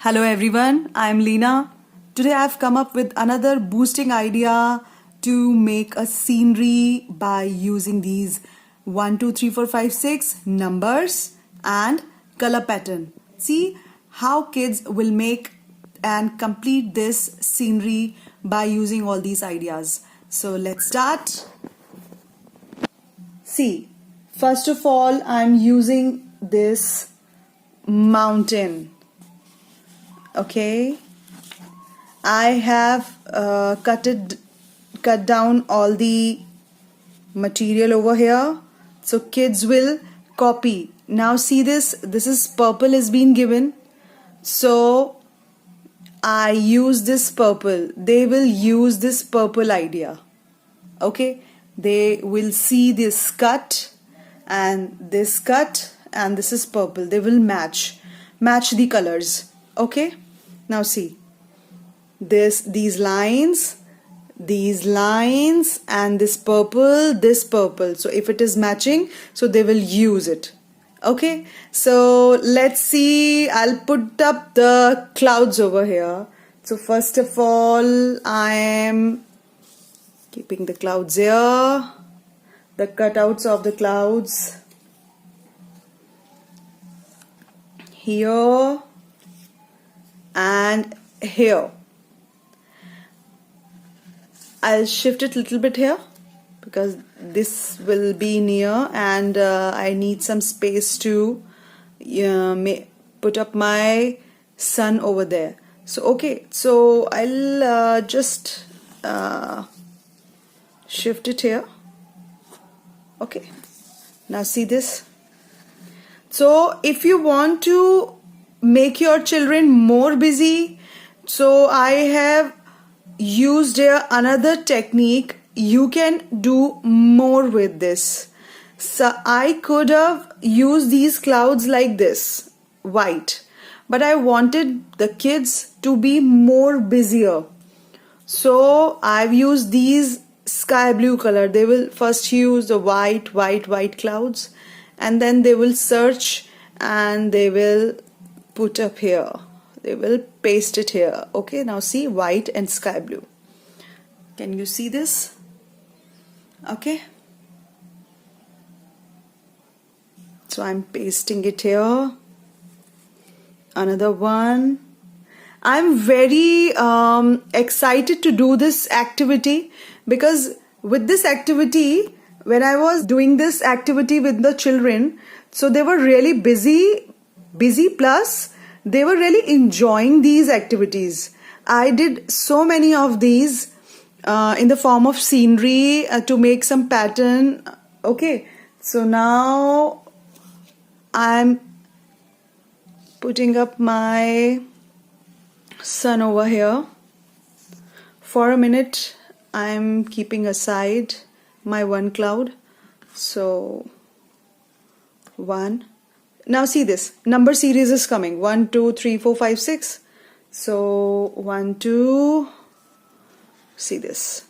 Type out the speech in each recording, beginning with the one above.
Hello everyone, I'm Leena. Today I've come up with another boosting idea to make a scenery by using these 1, 2, 3, 4, 5, 6 numbers and color pattern. See how kids will make and complete this scenery by using all these ideas. So let's start. See, first of all, I'm using this mountain. Okay, I have cut down all the material over here, so kids will copy. Now see this is purple is being given, so I use this purple. They will use this purple idea. Okay, they will see this cut and this is purple. They will match the colors. Okay, now see these lines and this purple. So if it is matching, so they will use it. Okay, so let's see. I'll put up the clouds over here. So first of all, I am keeping the clouds here, the cutouts of the clouds here and here. I'll shift it a little bit here because this will be near and I need some space to put up my sun over there. So okay, so I'll just shift it here. Okay, now see this. So if you want to make your children more busy, so I have used here another technique. You can do more with this. So I could have used these clouds like this, white, but I wanted the kids to be more busier. So I've used these sky blue color. They will first use the white clouds and then they will search and they will put up here. They will paste it here. Okay, now see white and sky blue. Can you see this? Okay. So I'm pasting it here. Another one. I'm very excited to do this activity because with this activity, when I was doing this activity with the children, so they were really busy plus they were really enjoying these activities. I did so many of these in the form of scenery to make some pattern. Okay, so now I'm putting up my sun over here. For a minute I'm keeping aside my one cloud. So one. Now see this number series is coming 1, 2, 3, 4, 5, 6. So 1, 2. See this.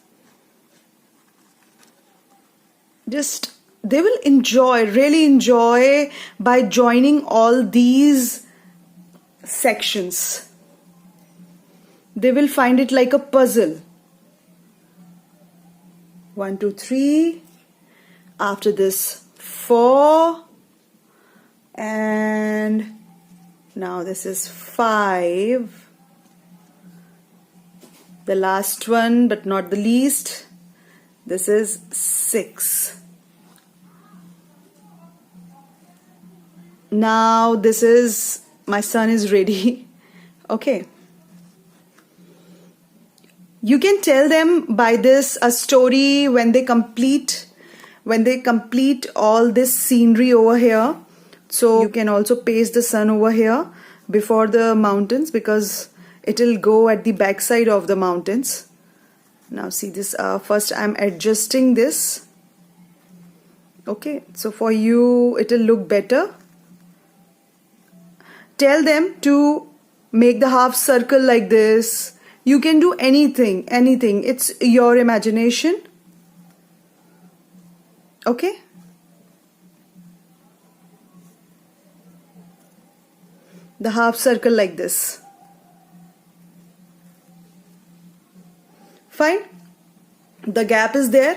Just they will really enjoy by joining all these sections. They will find it like a puzzle. 1, 2, 3. After this 4. And now this is 5. The last one but not the least, this is 6. Now this is my sun is ready. Okay. You can tell them by this a story when they complete all this scenery over here. So you can also paste the sun over here before the mountains because it will go at the back side of the mountains. Now see this, first I'm adjusting this. Okay, so for you it will look better. Tell them to make the half circle like this. You can do anything. It's your imagination. Okay. The half circle like this. Fine. The gap is there.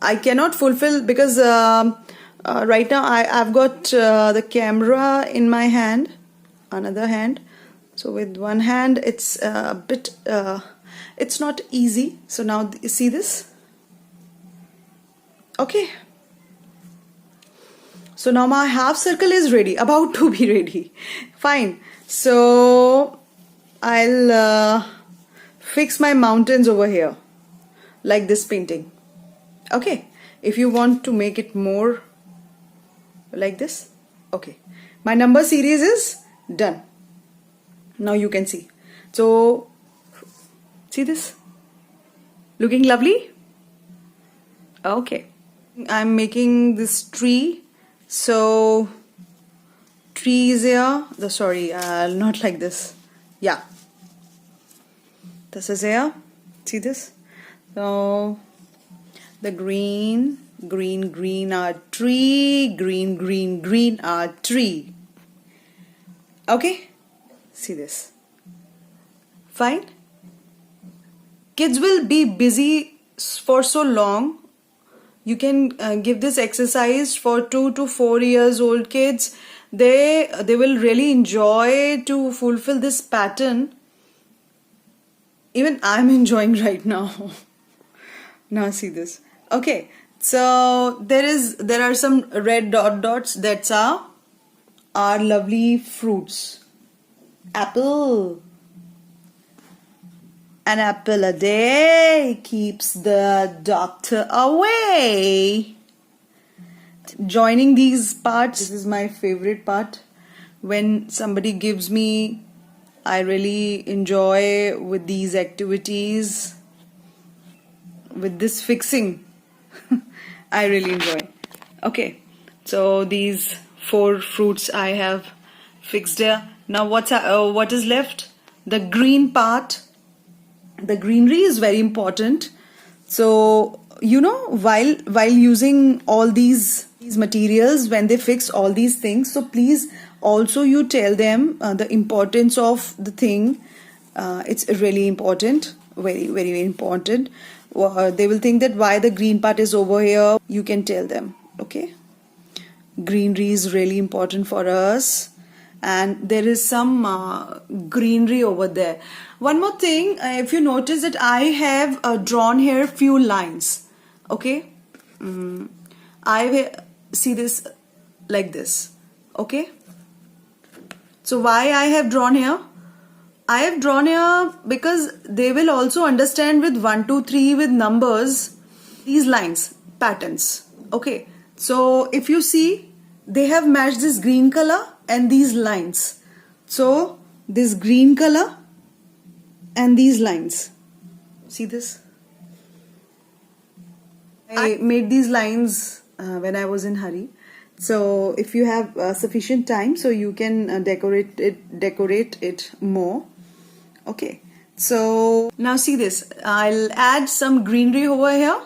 I cannot fulfill because right now I've got the camera in my hand, another hand. So with one hand it's a bit, it's not easy. So now you see this? Okay. So now my half circle is ready, about to be ready. Fine. So I'll fix my mountains over here like this painting. Okay. If you want to make it more like this, okay. My number series is done. Now you can see. So see this? Looking lovely? Okay. I'm making this tree. So tree is here. Sorry, not like this. Yeah. This is here. See this? So the green are tree, green are tree. Okay? See this. Fine? Kids will be busy for so long. You can give this exercise for 2 to 4 years old kids. They will really enjoy to fulfill this pattern. Even I'm enjoying right now. Now see this. Okay, so there are some red dots. That's our lovely fruits. Apple. An apple a day keeps the doctor away. Joining these parts, this is my favorite part. When somebody gives me, I really enjoy with these activities. With this fixing, I really enjoy. Okay, so these 4 fruits I have fixed here. Now what is left? The green part. The greenery is very important. So you know, while using all these materials, when they fix all these things, so please also you tell them the importance of the thing. It's really important, very important. They will think that why the green part is over here. You can tell them. Okay, greenery is really important for us. And there is some greenery over there. One more thing, if you notice that I have drawn here few lines. Okay, I see this like this. Okay, so why I have drawn here? I have drawn here because they will also understand with 1, 2, 3 with numbers these lines, patterns. Okay, so if you see, they have matched this green color and these lines. So this green color and these lines. See this? I made these lines when I was in hurry. So if you have sufficient time, so you can decorate it more. Okay. So now see this. I'll add some greenery over here.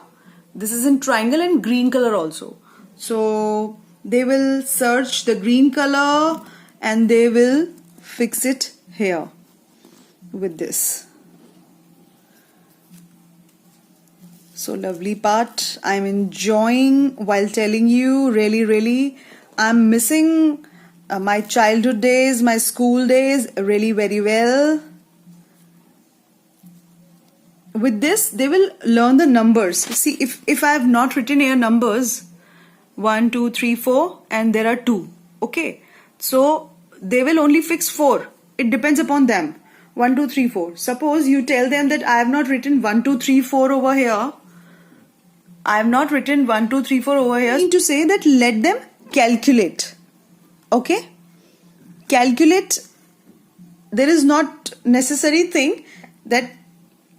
This is in triangle and green color also. So they will search the green color and they will fix it here with this. So lovely part. I'm enjoying while telling you. Really I'm missing my childhood days, my school days really very well. With this they will learn the numbers. See, if I have not written here numbers 1, 2, 3, 4 and there are 2. Okay, so they will only fix 4. It depends upon them. 1, 2, 3, 4. Suppose you tell them that I have not written 1, 2, 3, 4 over here. I have not written 1, 2, 3, 4 over here. I need to say that let them calculate. Okay? Calculate. There is not necessary thing that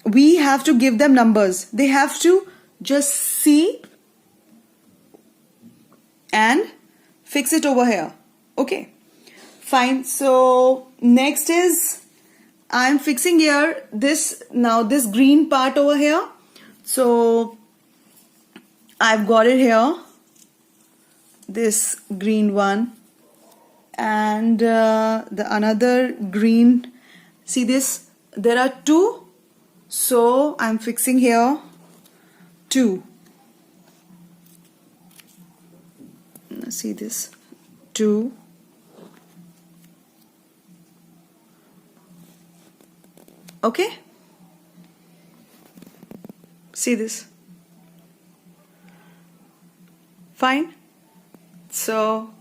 we have to give them numbers. They have to just see and fix it over here. Okay, fine. So next is I'm fixing here this green part over here. So I've got it here, this green one, and the another green. See this, there are 2. So I'm fixing here 2. See this? 2. Okay? See this? Fine? So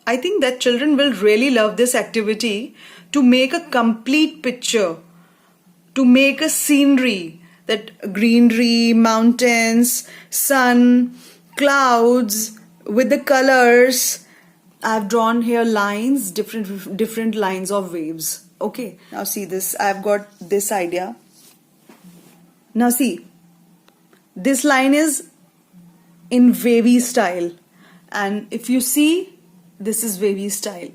I think that children will really love this activity to make a complete picture, to make a scenery, that greenery, mountains, sun, clouds with the colors. I've drawn here lines, different lines of waves. Okay, now see this. I've got this idea. Now see, this line is in wavy style, and if you see, this is wavy style,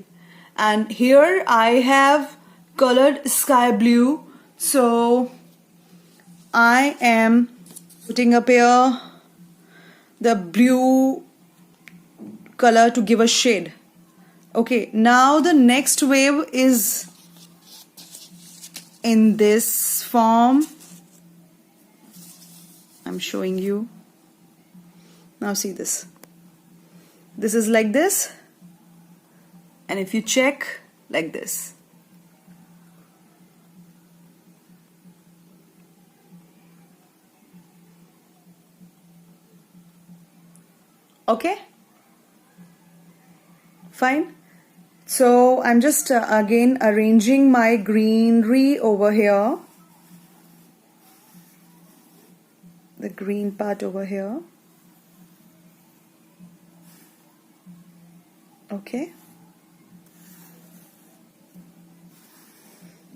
and here I have colored sky blue. So I am putting up here the blue color to give a shade. Okay, now the next wave is in this form. I'm showing you. Now see this. This is like this, and if you check, like this. Okay, fine. So I'm just again arranging my greenery over here, the green part over here. Okay,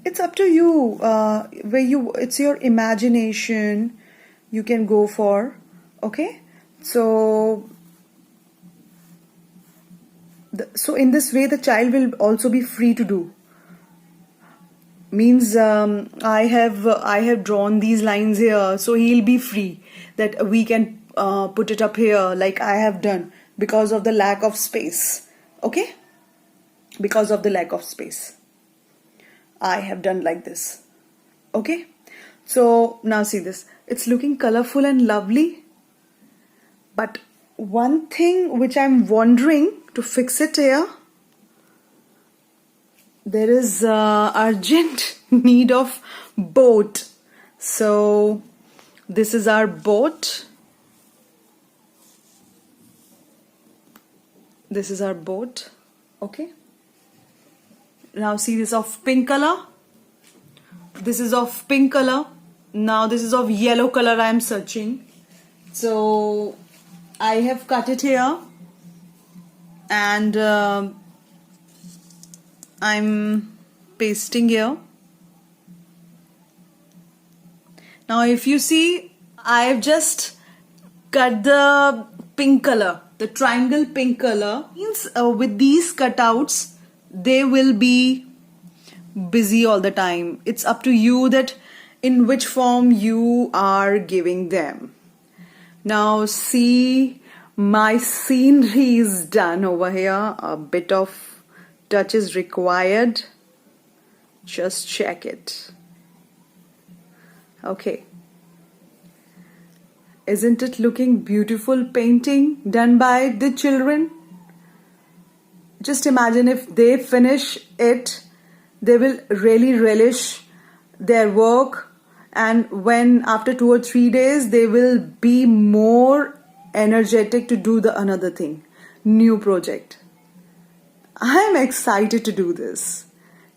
it's up to you, it's your imagination you can go for. Okay, so in this way the child will also be free to do. Means I have drawn these lines here, so he'll be free that we can put it up here like I have done, because of the lack of space. Okay, because of the lack of space I have done like this. Okay, so now see this. It's looking colorful and lovely, but one thing which I'm wondering to fix it here, there is urgent need of boat. So this is our boat. This is our boat. Okay, now see this of pink color. This is of pink color. Now this is of yellow color I am searching. So I have cut it here, and I'm pasting here. Now if you see, I've just cut the pink color, the triangle pink color. Means with these cutouts they will be busy all the time. It's up to you that in which form you are giving them. Now see, my scenery is done over here. A bit of touch is required. Just check it. Okay. Isn't it looking beautiful painting done by the children? Just imagine if they finish it, they will really relish their work, and when after 2 or 3 days they will be more energetic to do the another thing, new project. I am excited to do this.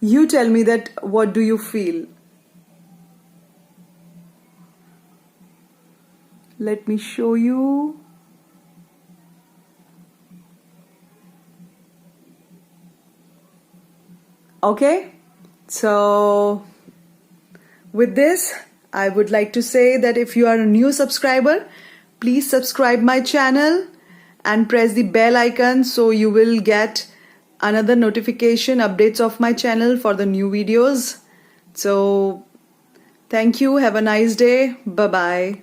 You tell me that what do you feel? Let me show you. Okay, so with this I would like to say that if you are a new subscriber, please subscribe my channel and press the bell icon so you will get another notification updates of my channel for the new videos. So thank you, have a nice day, bye bye.